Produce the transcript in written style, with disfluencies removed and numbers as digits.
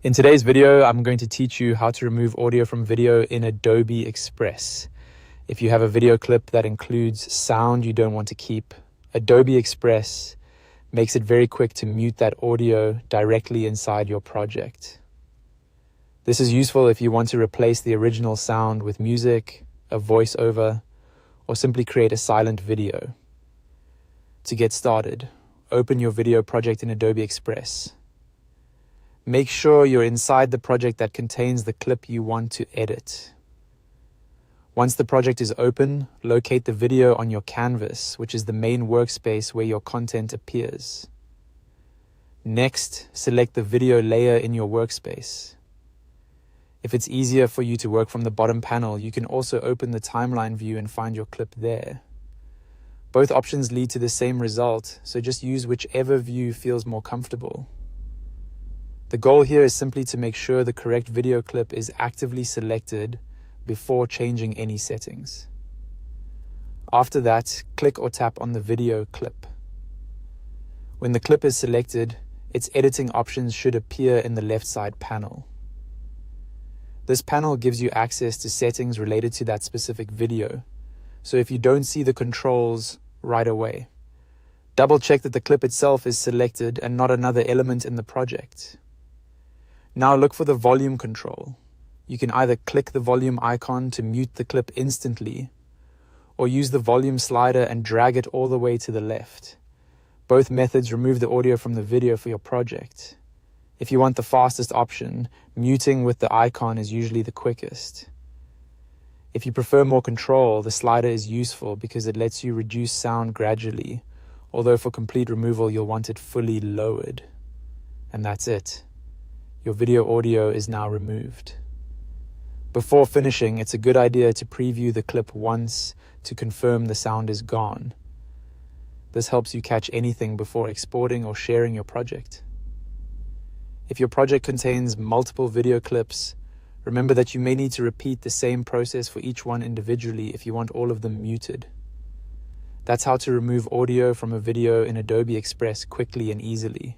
In today's video, I'm going to teach you how to remove audio from video in Adobe Express. If you have a video clip that includes sound you don't want to keep, Adobe Express makes it very quick to mute that audio directly inside your project. This is useful if you want to replace the original sound with music, a voiceover, or simply create a silent video. To get started, open your video project in Adobe Express. Make sure you're inside the project that contains the clip you want to edit. Once the project is open, locate the video on your canvas, which is the main workspace where your content appears. Next, select the video layer in your workspace. If it's easier for you to work from the bottom panel, you can also open the timeline view and find your clip there. Both options lead to the same result, so just use whichever view feels more comfortable. The goal here is simply to make sure the correct video clip is actively selected before changing any settings. After that, click or tap on the video clip. When the clip is selected, its editing options should appear in the left side panel. This panel gives you access to settings related to that specific video, so if you don't see the controls right away, double check that the clip itself is selected and not another element in the project. Now look for the volume control. You can either click the volume icon to mute the clip instantly, or use the volume slider and drag it all the way to the left. Both methods remove the audio from the video for your project. If you want the fastest option, muting with the icon is usually the quickest. If you prefer more control, the slider is useful because it lets you reduce sound gradually, although for complete removal you'll want it fully lowered. And that's it. Your video audio is now removed. Before finishing, it's a good idea to preview the clip once to confirm the sound is gone. This helps you catch anything before exporting or sharing your project. If your project contains multiple video clips, remember that you may need to repeat the same process for each one individually if you want all of them muted. That's how to remove audio from a video in Adobe Express quickly and easily.